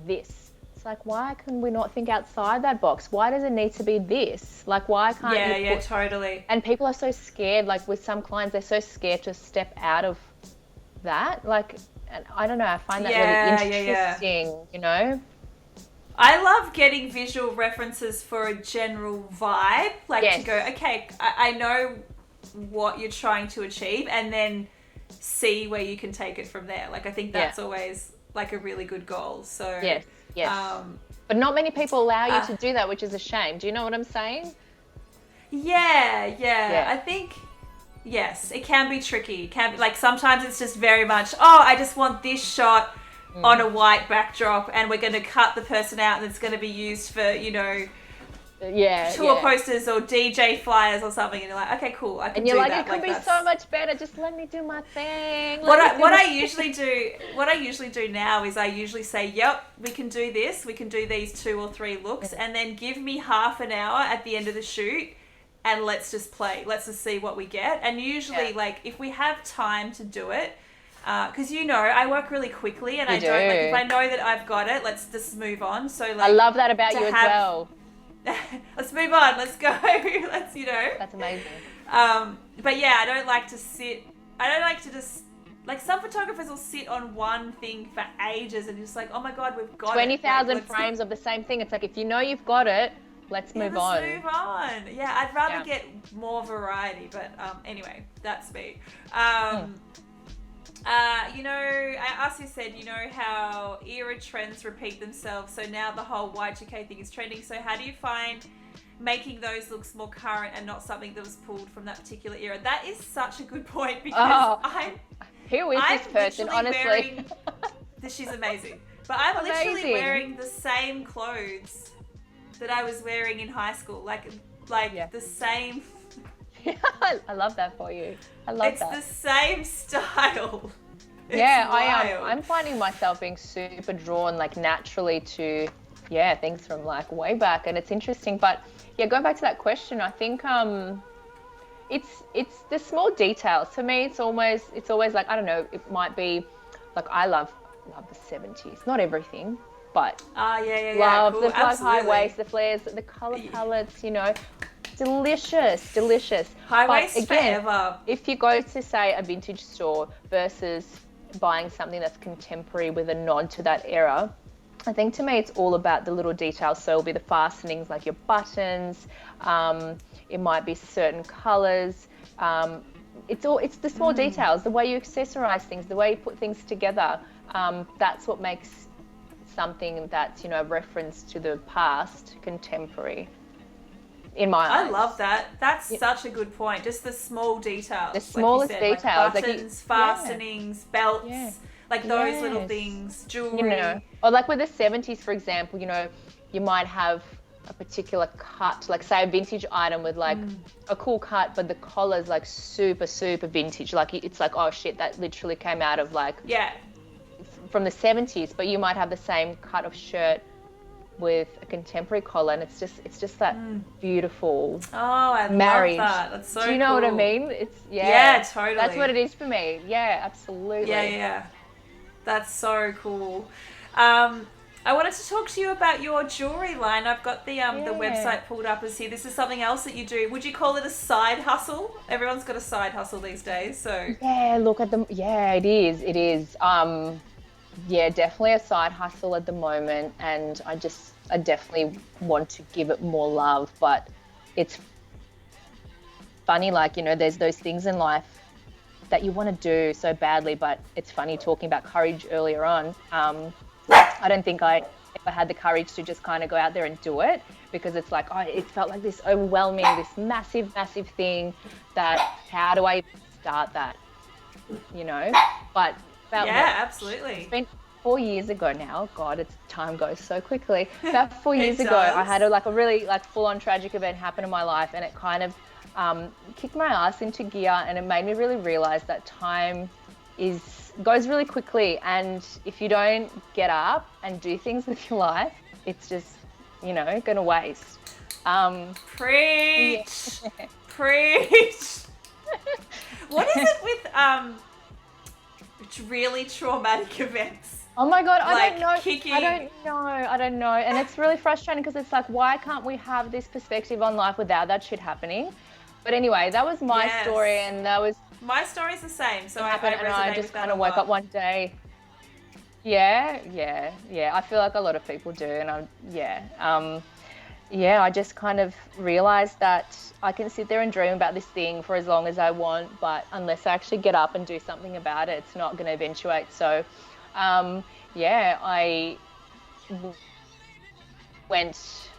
this. It's like, why can we not think outside that box? Why does it need to be this? Like, why can't you totally. And people are so scared, like with some clients, they're so scared to step out of that. Like, and I don't know, I find that really interesting, I love getting visual references for a general vibe, to go, okay, I know what you're trying to achieve, and then see where you can take it from there. Like, I think that's always like a really good goal. So yes. But not many people allow you to do that, which is a shame. Do you know what I'm saying? Yeah. I think yes, it can be tricky. It can be like, sometimes it's just very much, oh, I just want this shot on a white backdrop, and we're going to cut the person out, and it's going to be used for, you know, tour posters or DJ flyers or something, and you're like, okay, cool, I can do that. And you're like, it could be so much better. Just let me do my thing. What I usually do now is I usually say, yep, we can do this. We can do these 2 or 3 looks, and then give me half an hour at the end of the shoot, and let's just play. Let's just see what we get. And usually, like, if we have time to do it, because you know I work really quickly, and don't like, if I know that I've got it, let's just move on. So like, I love that about you as well. Let's move on. Let's go. Let's, you know. That's amazing. But yeah, I don't like to sit. I don't like to just, like, some photographers will sit on one thing for ages and just like, oh my God, we've got 20,000 frames of the same thing. It's like, if you know you've got it, let's move on. Let's move on. Yeah, I'd rather get more variety. But anyway, that's me. You know, as you said, you know how era trends repeat themselves. So now the whole Y2K thing is trending. So how do you find making those looks more current and not something that was pulled from that particular era? That is such a good point, because who is this person, honestly? She's amazing. But I'm literally wearing the same clothes that I was wearing in high school. Like the same... I love that for you. I love that. It's the same style. I'm finding myself being super drawn, like, naturally to things from like way back, and it's interesting. But going back to that question, I think it's the small details. To me, it's always like, I don't know, it might be like, I love the 70s, not everything, but love cool. the high waist, the flares, the color palettes, you know. Delicious. High waist forever. If you go to, say, a vintage store versus buying something that's contemporary with a nod to that era, I think to me it's all about the little details. So it'll be the fastenings, like your buttons. It might be certain colors. It's the small details, the way you accessorize things, the way you put things together. That's what makes something that's, you know, a reference to the past contemporary. In my eyes. I love that. That's such a good point. Just the small details. The smallest details. Like buttons, fastenings, belts, like those little things, jewelry. You know, or like with the 70s, for example, you know, you might have a particular cut, like say a vintage item with like a cool cut, but the collar's like super, super vintage. Like it's like, oh shit, that literally came out of like, from the 70s, but you might have the same cut of shirt with a contemporary collar, and it's just that beautiful marriage. Love that. That's so cool. Do you know what I mean? It's totally. That's what it is for me. Yeah, absolutely. Yeah. That's so cool. I wanted to talk to you about your jewelry line. I've got the website pulled up as here. This is something else that you do. Would you call it a side hustle? Everyone's got a side hustle these days, so. Yeah, look at them. Yeah, it is. It is. Definitely a side hustle at the moment, and I definitely want to give it more love, but it's funny, like, you know, there's those things in life that you want to do so badly, but it's funny talking about courage earlier on. I don't think I ever had the courage to just kind of go out there and do it, because it's like, it felt like this overwhelming, this massive, massive thing that, how do I start that, you know? But absolutely. It's been 4 years ago now. God, time goes so quickly. About 4 years ago, I had a really like full-on tragic event happen in my life, and it kind of kicked my ass into gear, and it made me really realize that time goes really quickly, and if you don't get up and do things with your life, it's just, you know, gonna waste. Preach. Preach. What is it with really traumatic events? Oh my God, like I don't know. Kicking. I don't know. And it's really frustrating, because it's like, why can't we have this perspective on life without that shit happening? But anyway, that was my story, and that was... My story's the same, so I resonate, and I just kind of woke up one day. I feel like a lot of people do, and I just kind of realized that I can sit there and dream about this thing for as long as I want, but unless I actually get up and do something about it, it's not going to eventuate. So, I went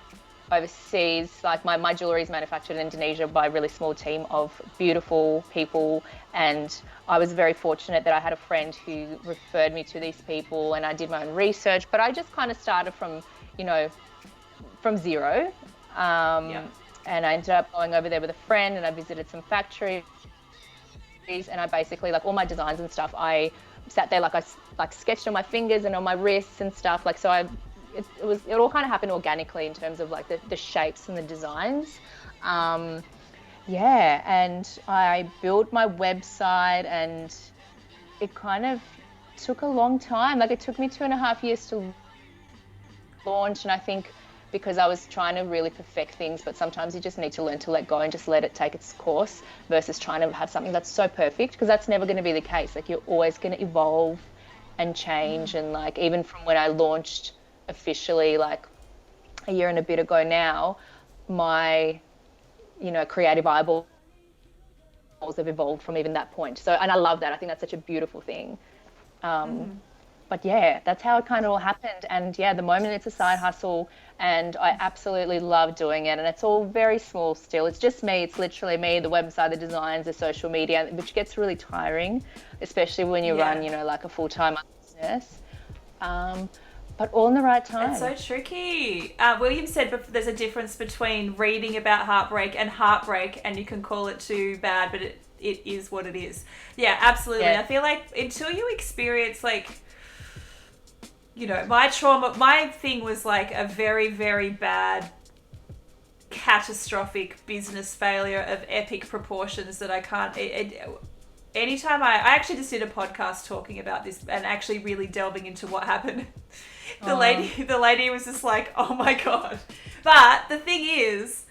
overseas. Like my jewelry is manufactured in Indonesia by a really small team of beautiful people, and I was very fortunate that I had a friend who referred me to these people, and I did my own research, but I just kind of started from, you know, from zero. Yeah. And I ended up going over there with a friend, and I visited some factories, and I basically, like, all my designs and stuff, I sat there, like, I like sketched on my fingers and on my wrists and stuff. Like, so it all kind of happened organically in terms of like the shapes and the designs. Yeah, and I built my website, and it kind of took a long time. Like, it took me 2.5 years to launch, and I think because I was trying to really perfect things, but sometimes you just need to learn to let go and just let it take its course versus trying to have something that's so perfect, because that's never going to be the case. Like, you're always going to evolve and change. And like, even from when I launched officially, like a year and a bit ago now, my, you know, creative eyeballs have evolved from even that point. So, and I love that. I think that's such a beautiful thing. But yeah, that's how it kind of all happened. And yeah, the moment it's a side hustle, and I absolutely love doing it. And it's all very small still. It's just me. It's literally me, the website, the designs, the social media, which gets really tiring, especially when you run, you know, like a full-time business. But all in the right time. It's so tricky. William said there's a difference between reading about heartbreak, and you can call it too bad, but it is what it is. Yeah, absolutely. Yeah. I feel like until you experience, like, you know, my trauma, my thing was like a very, very bad, catastrophic business failure of epic proportions that I can't... anytime I actually just did a podcast talking about this and actually really delving into what happened. The lady was just like, oh my God. But the thing is,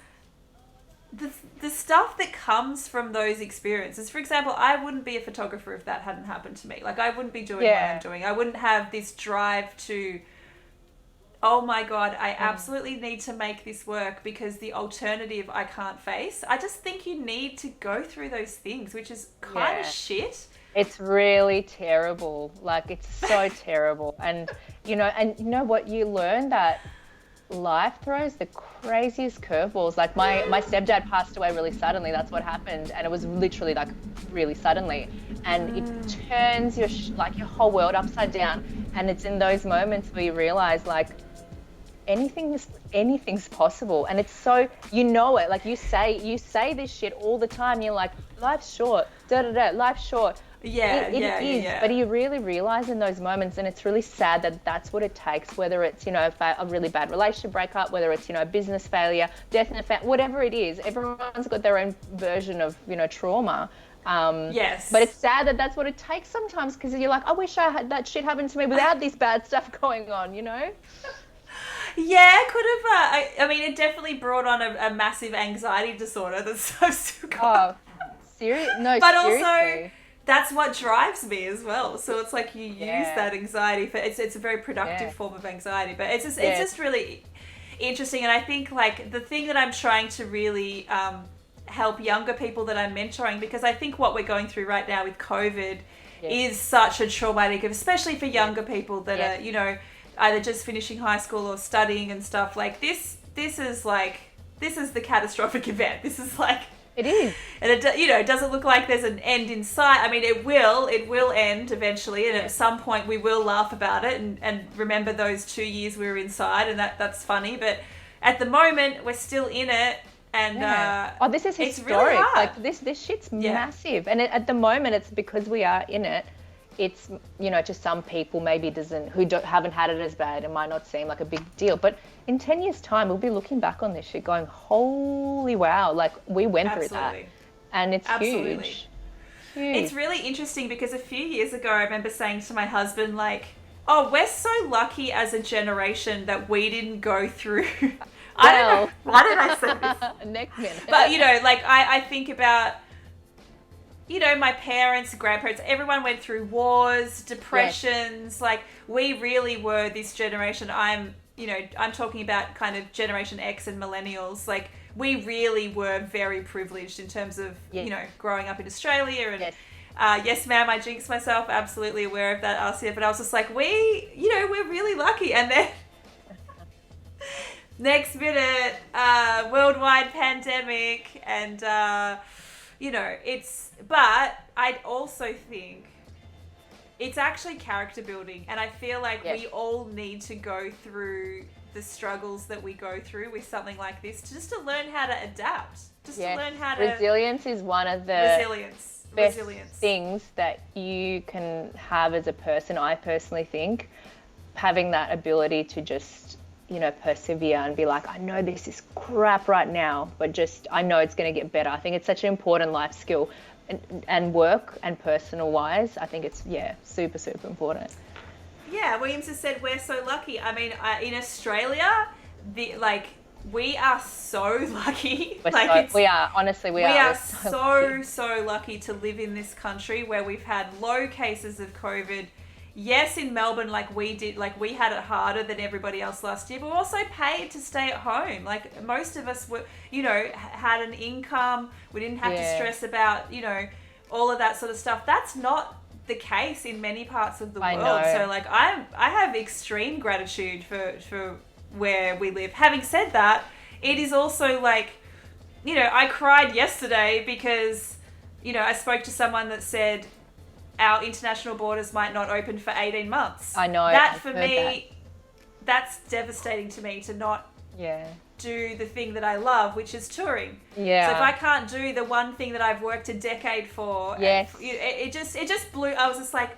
the stuff that comes from those experiences, for example, I wouldn't be a photographer if that hadn't happened to me. Like, I wouldn't be doing what I'm doing. I wouldn't have this drive to, oh my God, I absolutely need to make this work because the alternative I can't face. I just think you need to go through those things, which is kind of shit. It's really terrible. Like, it's so terrible. And you know what, you learn that life throws the craziest curveballs. Like, my stepdad passed away really suddenly. That's what happened, and it was literally like really suddenly, and it turns your whole world upside down. And it's in those moments where you realize, like, anything's possible. And it's so, you know it, like, you say this shit all the time. You're like, life's short, life's short. It is. But you really realize in those moments, and it's really sad that that's what it takes, whether it's, you know, a really bad relationship breakup, whether it's, you know, a business failure, death in a family, whatever it is. Everyone's got their own version of, you know, trauma. Yes. But it's sad that that's what it takes sometimes, because you're like, I wish I had that shit happen to me without this bad stuff going on, you know? Yeah, could have. I mean, it definitely brought on a massive anxiety disorder that's I've still got. Oh, serious? No, but seriously. Also, that's what drives me as well. So it's like you use that anxiety for it's a very productive form of anxiety. But it's just really interesting. And I think, like, the thing that I'm trying to really help younger people that I'm mentoring, because I think what we're going through right now with COVID is such a traumatic, especially for younger people that are, you know, either just finishing high school or studying and stuff. Like, this is the catastrophic event. This is like... It is. And it, you know, it doesn't look like there's an end in sight. I mean, it will end eventually, and at some point we will laugh about it and remember those 2 years we were inside, and that's funny. But at the moment, we're still in it, and this is historic. It's really hard. Like, this shit's massive, and at the moment, it's because we are in it. It's, you know, to some people maybe haven't had it as bad, it might not seem like a big deal, but in 10 years time we'll be looking back on this shit going, holy wow, like, we went through that. And it's huge. It's really interesting, because a few years ago I remember saying to my husband, like, oh, we're so lucky as a generation that we didn't go through I don't know, why did I say this? Next minute. But, you know, like, I think about, you know, my parents, grandparents, everyone went through wars, depressions. Like, we really were this generation. I'm talking about kind of Generation X and millennials. Like, we really were very privileged in terms of, you know, growing up in Australia. And yes, ma'am, I jinxed myself. Absolutely aware of that, Asia. But I was just like, we're really lucky. And then next minute, worldwide pandemic, and but I also think it's actually character building, and I feel like we all need to go through the struggles that we go through with something like this, just to learn how to adapt, to learn how to... Resilience is one of the best Resilience. things that you can have as a person. I personally think having that ability to just, persevere and be like, I know this is crap right now, but just, I know it's going to get better. I think it's such an important life skill, and work and personal wise. I think it's, super, super important. Yeah, Williams has said we're so lucky. I mean, in Australia, we are so lucky. We are, honestly, we are. We are so lucky to live in this country where we've had low cases of COVID. Yes, in Melbourne, we had it harder than everybody else last year, but we also paid to stay at home. Like, most of us were, had an income. We didn't have to stress about, all of that sort of stuff. That's not the case in many parts of the world. Know. So, I have extreme gratitude for where we live. Having said that, it is also I cried yesterday because, I spoke to someone that said our international borders might not open for 18 months. I know. That for me, that's devastating to me, to not do the thing that I love, which is touring. Yeah. So if I can't do the one thing that I've worked a decade for, it just blew. I was just like,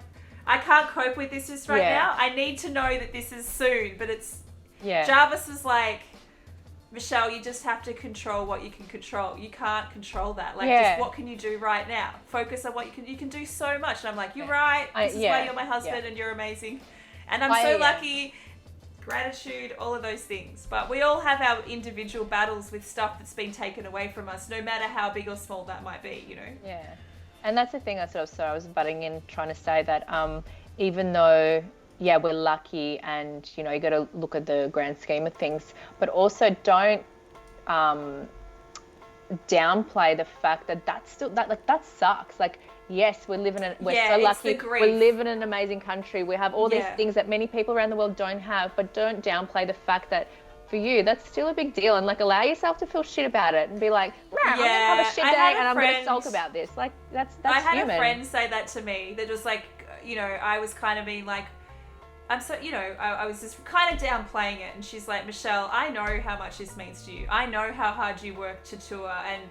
I can't cope with this just right now. I need to know that this is soon. But it's Jarvis is like, Michelle, you just have to control what you can control. You can't control that. Just what can you do right now? Focus on what you can do so much. And I'm like, you're right. This is why you're my husband and you're amazing. And I'm so lucky. Gratitude, all of those things. But we all have our individual battles with stuff that's been taken away from us, no matter how big or small that might be, Yeah. And that's the thing I was butting in, trying to say that even though we're lucky, and you got to look at the grand scheme of things, but also don't downplay the fact that that sucks. Yes, we're so lucky. We live in an amazing country. We have all these things that many people around the world don't have, but don't downplay the fact that for you, that's still a big deal. And allow yourself to feel shit about it and be like, I'm going to have a shit day and I'm going to sulk about this. That's I had human. a friend say that to me, that was I was kind of being like, I'm so, I was just kind of downplaying it. And she's like, Michelle, I know how much this means to you. I know how hard you work to tour. And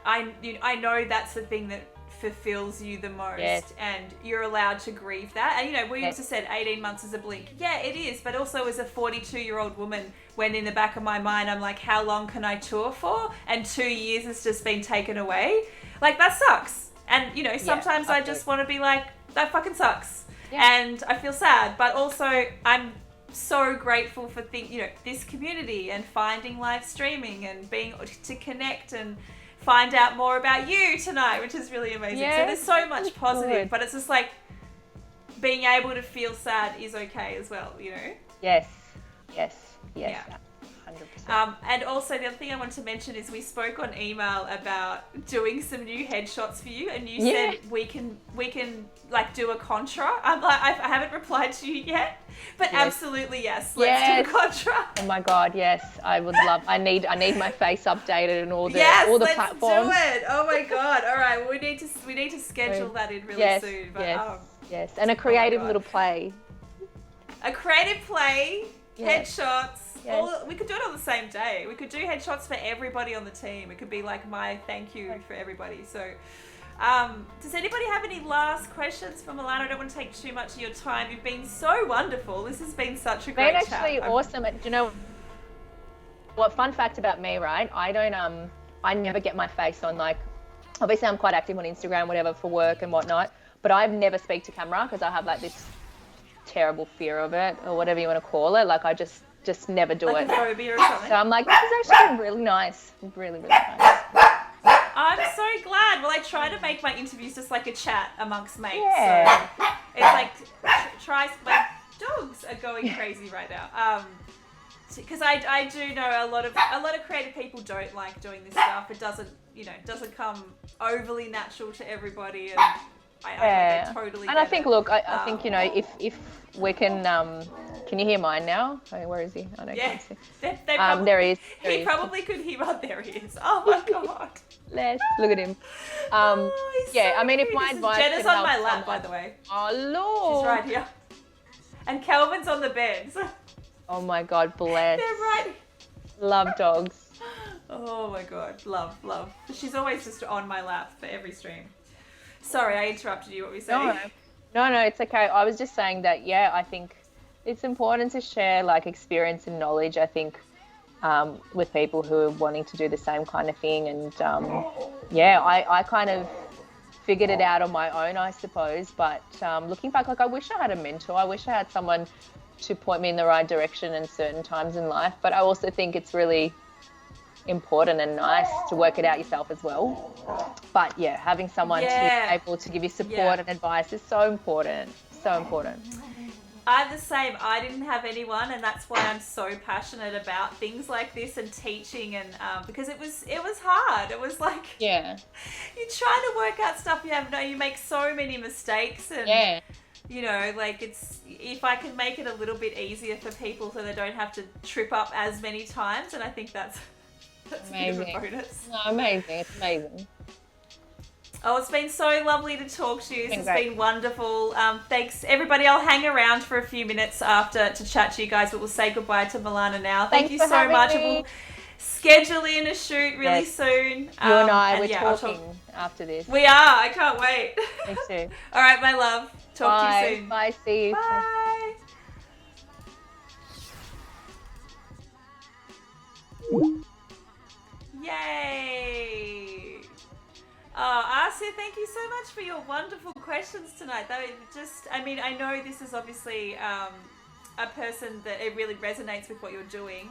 I know that's the thing that fulfills you the most, and you're allowed to grieve that. And Williams has said 18 months is a blink. Yeah, it is, but also as a 42-year-old woman, when in the back of my mind I'm like, how long can I tour for? And 2 years has just been taken away. That sucks. And sometimes I just want to be like, that fucking sucks. And I feel sad, but also I'm so grateful for this community, and finding live streaming and being to connect and find out more about you tonight, which is really amazing. So there's so much positive, but it's just being able to feel sad is okay as well, Yes. Yeah. 100%. And also the other thing I wanted to mention is we spoke on email about doing some new headshots for you, and you said we can do a contra. I'm like, I haven't replied to you yet, but absolutely yes. Let's do a contra. Oh my god, yes! I would love. I need my face updated and all the platforms. Let's do it. Oh my god! All right, well, we need to schedule that in really soon. But, yes, and a creative little play. A creative play, headshots. Yes. We could do it on the same day. We could do headshots for everybody on the team. It could be my thank you for everybody. So, does anybody have any last questions for Milana? I don't want to take too much of your time. You've been so wonderful. This has been such a great chat. It's actually awesome. Do you know what? Fun fact about me, right? I never get my face on, obviously I'm quite active on Instagram, whatever, for work and whatnot, but I never speak to camera because I have this terrible fear of it, or whatever you want to call it. I just never do it. A phobia or something. So I'm like, this is actually really nice. Really, really nice. I'm so glad. Well, I try to make my interviews just like a chat amongst mates. Yeah. So it's my dogs are going crazy right now. Because I do know a lot of creative people don't like doing this stuff. It doesn't come overly natural to everybody, and I totally and get I think, it. look, I think, you know, if we can you hear mine now? Oh, where is he? I don't Yeah, can't see. they probably, There he is. he probably could hear. Oh, there he is. Oh my god. Look at him. Oh, he's Yeah, so I mean, if cute. my This is advice Jenna's can on help my lap, someone. by the way. Oh, She's Lord. right here. And Calvin's on the bed. Oh my God, bless. They're right. Love dogs. Oh my god, love. She's always just on my lap for every stream. Sorry, I interrupted you. What were you saying? No, it's okay. I was just saying that, yeah, I think it's important to share like experience and knowledge, I think, with people who are wanting to do the same kind of thing. And I kind of figured it out on my own, I suppose. But looking back, like, I wish I had a mentor. I wish I had someone to point me in the right direction in certain times in life. But I also think it's really important and nice to work it out yourself as well. But yeah, having someone to be able to give you support and advice is so important. So important. I'm the same. I didn't have anyone, and that's why I'm so passionate about things like this and teaching, and because it was hard. It was like you're trying to work out stuff you make so many mistakes, and you know, like, it's, if I can make it a little bit easier for people so they don't have to trip up as many times, and I think that's amazing. A bit of a bonus. No, amazing. It's amazing. Oh, it's been so lovely to talk to you. This has been wonderful. Thanks, everybody. I'll hang around for a few minutes after to chat to you guys, but we'll say goodbye to Milana now. Thank you so much. We'll schedule in a shoot really soon. You and I, we're talking after this. We are. I can't wait. Me too. All right, my love. Talk to you soon. Bye. See you. Bye. Yay! Asia, thank you so much for your wonderful questions tonight. I know this is obviously a person that it really resonates with what you're doing.